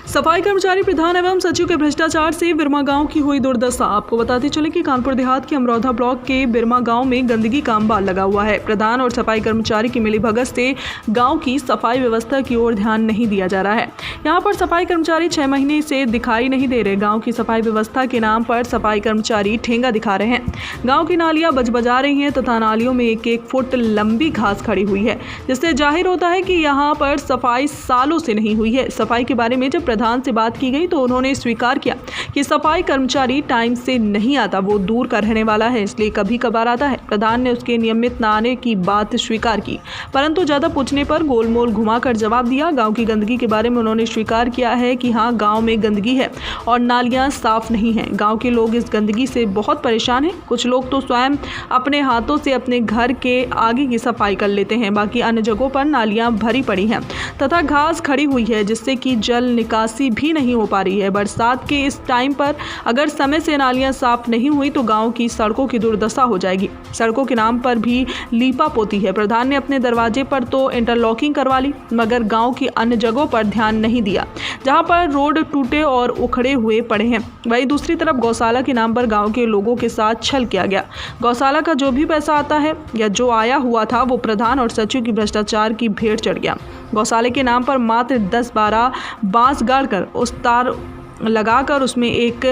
सफाई कर्मचारी प्रधान एवं सचिव के भ्रष्टाचार से बिरमा गांव की हुई दुर्दशा। आपको बताते चले कि कानपुर देहात के अमरौधा ब्लॉक के बिरमा गांव में गंदगी का अंबार लगा हुआ है। प्रधान और सफाई कर्मचारी की मिलीभगत से गांव की सफाई व्यवस्था की ओर ध्यान नहीं दिया जा रहा है। यहां पर सफाई कर्मचारी 6 महीने से दिखाई नहीं दे रहे। गाँव की सफाई व्यवस्था के नाम पर सफाई कर्मचारी ठेंगा दिखा रहे हैं। गाँव की नालियां बजबजा रही हैं तथा नालियों में 1-1 फुट लंबी घास खड़ी हुई है, जिससे जाहिर होता है कि यहाँ पर सफाई सालों से नहीं हुई है। सफाई के बारे में जब प्रधान से बात की गई तो उन्होंने स्वीकार किया कि सफाई कर्मचारी टाइम से नहीं आता, वो दूर का रहने वाला है, इसलिए कभी कभार आता है। प्रधान ने उसके नियमित न आने की बात स्वीकार की, परंतु ज्यादा पूछने पर गोलमोल घुमाकर जवाब दिया। गांव की गंदगी के बारे में उन्होंने स्वीकार किया है कि हाँ, गांव में गंदगी है और नालियां साफ नहीं हैं। गांव के लोग इस गंदगी से बहुत परेशान हैं। कुछ लोग तो स्वयं अपने हाथों से अपने घर के आगे की सफाई कर लेते हैं, बाकी अन्य जगहों पर नालियां भरी पड़ी हैं तथा घास खड़ी हुई है, जिससे कि जल निकासी भी नहीं हो पा रही है। बरसात के इस टाइम पर अगर समय से नालियां साफ नहीं हुई तो गांव की सड़कों की दुर्दशा हो जाएगी। सड़कों के नाम पर भी लीपा पोती है। प्रधान ने अपने दरवाजे पर तो इंटरलॉकिंग करवा ली, मगर गांव की अन्य जगहों पर ध्यान नहीं दिया, जहां पर रोड टूटे और उखड़े हुए पड़े हैं। वहीं दूसरी तरफ गौशाला के नाम पर गाँव के लोगों के साथ छल किया गया। गौशाला का जो भी पैसा आता है या जो आया हुआ था, वो प्रधान और सचिव की भ्रष्टाचार की भेंट चढ़ गया। गौशाले के नाम पर मात्र 10-12 बांस गाड़कर उस तार लगाकर उसमें एक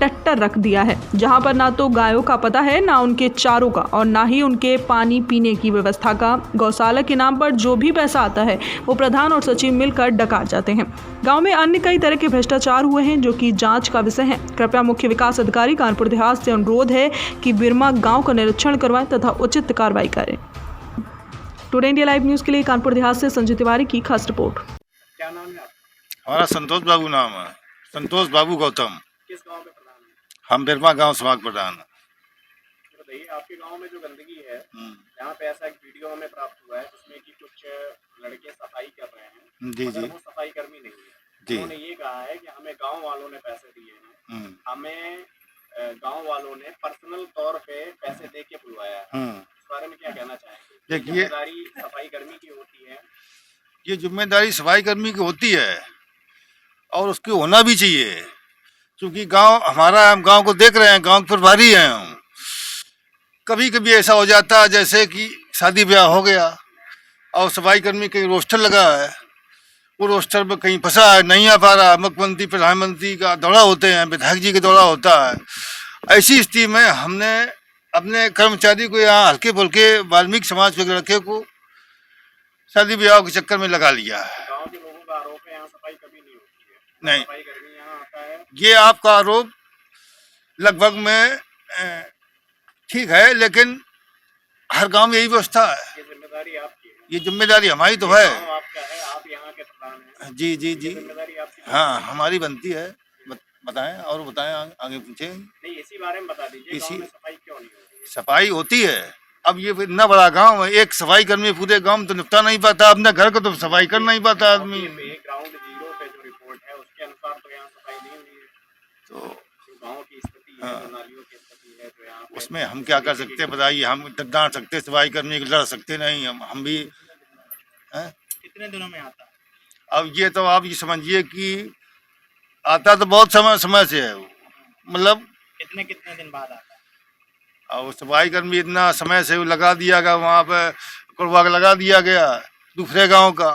टट्टर रख दिया है, जहां पर ना तो गायों का पता है, ना उनके चारों का, और ना ही उनके पानी पीने की व्यवस्था का। गौशाला के नाम पर जो भी पैसा आता है वो प्रधान और सचिव मिलकर डकार जाते हैं। गांव में अन्य कई तरह के भ्रष्टाचार हुए हैं जो कि जांच का विषय है। कृपया मुख्य विकास अधिकारी कानपुर देहात से अनुरोध है कि बिरमा गाँव का निरीक्षण करवाएं तथा उचित कार्रवाई करें। टुडे इंडिया लाइव न्यूज़ के लिए कानपुर देहात से संजय तिवारी की खास रिपोर्ट। क्या नाम है आपका? हमारा संतोष बाबू नाम है, संतोष बाबू गौतम। किस गांव के प्रधान हैं? हम बिरमा गांव समाज प्रधान। बताइए, आपके गांव में जो गंदगी है, यहाँ पे ऐसा एक वीडियो हमें प्राप्त हुआ है जिसमें कि कुछ लड़के सफाई कर रहे हैं, जी मगर जी वो सफाई कर्मी नहीं है। जी। उन्होंने ये कहा है कि हमें गांव वालों ने पैसे दिए हैं, हमें गांव वालों ने पर्सनल तौर पे पैसे दे के बुलवाया है। इस बारे में क्या कहना चाहेंगे? देखिए, जिम्मेदारी सफाई कर्मी की होती है। ये जिम्मेदारी सफाई कर्मी की होती है और उसकी होना भी चाहिए, क्योंकि गांव हमारा है, हम गांव को देख रहे हैं, गांव के प्रभारी हैं हम। कभी कभी ऐसा हो जाता है जैसे कि शादी ब्याह हो गया और सफाई कर्मी कहीं रोस्टर लगा है, वो रोस्टर में कहीं फंसा है, नहीं आ पा रहा, मुख्यमंत्री प्रधानमंत्री का दौरा होते हैं, विधायक जी का दौरा होता है। ऐसी स्थिति में हमने अपने कर्मचारी को यहाँ हल्के फुल्के वाल्मीकि समाज के लड़के को शादी ब्याह के चक्कर में लगा लिया है। गांव के लोगों का आरोप है यहाँ सफाई कभी नहीं होती है। नहीं, सफाई कर्मी यहाँ आता है। ये आपका आरोप लगभग में ठीक है, लेकिन हर गांव में यही व्यवस्था है। ये जिम्मेदारी आपकी है। ये जिम्मेदारी हमारी तो है। गांव आपका है, आप यहाँ के प्रधान हैं। जी जी जी, जिम्मेदारी आपकी। हाँ, हमारी बनती है। बताएं और बताएं, आगे पूछे। नहीं, इसी बारे में बता दीजिए, गांव में सफाई क्यों नहीं होती? सफाई होती है। अब ये इतना बड़ा गांव है, एक सफाई कर्मी पूरे गांव में तो निपटा नहीं पाता, अपने घर को तो सफाई कर नहीं पाता आदमी। ग्राउंड जीरो पे जो रिपोर्ट है उसके अनुसार तो यहाँ सफाई नहीं हुई है। तो जो गांव की स्थिति है, जो नालियों की स्थिति है, जो यहाँ उसमें हम क्या कर सकते हैं बताइए? हम डांट सकते, सफाई कर्मी को लड़ सकते नहीं, हम भी हैं। कितने दिनों में आता है? अब ये तो आप ये समझिए कि आता तो बहुत समय से है, मतलब कितने दिन बाद आता है? और सफाई कर्मी इतना समय से लगा दिया गया, वहाँ पे कुड़वा लगा दिया गया दूसरे गांव का।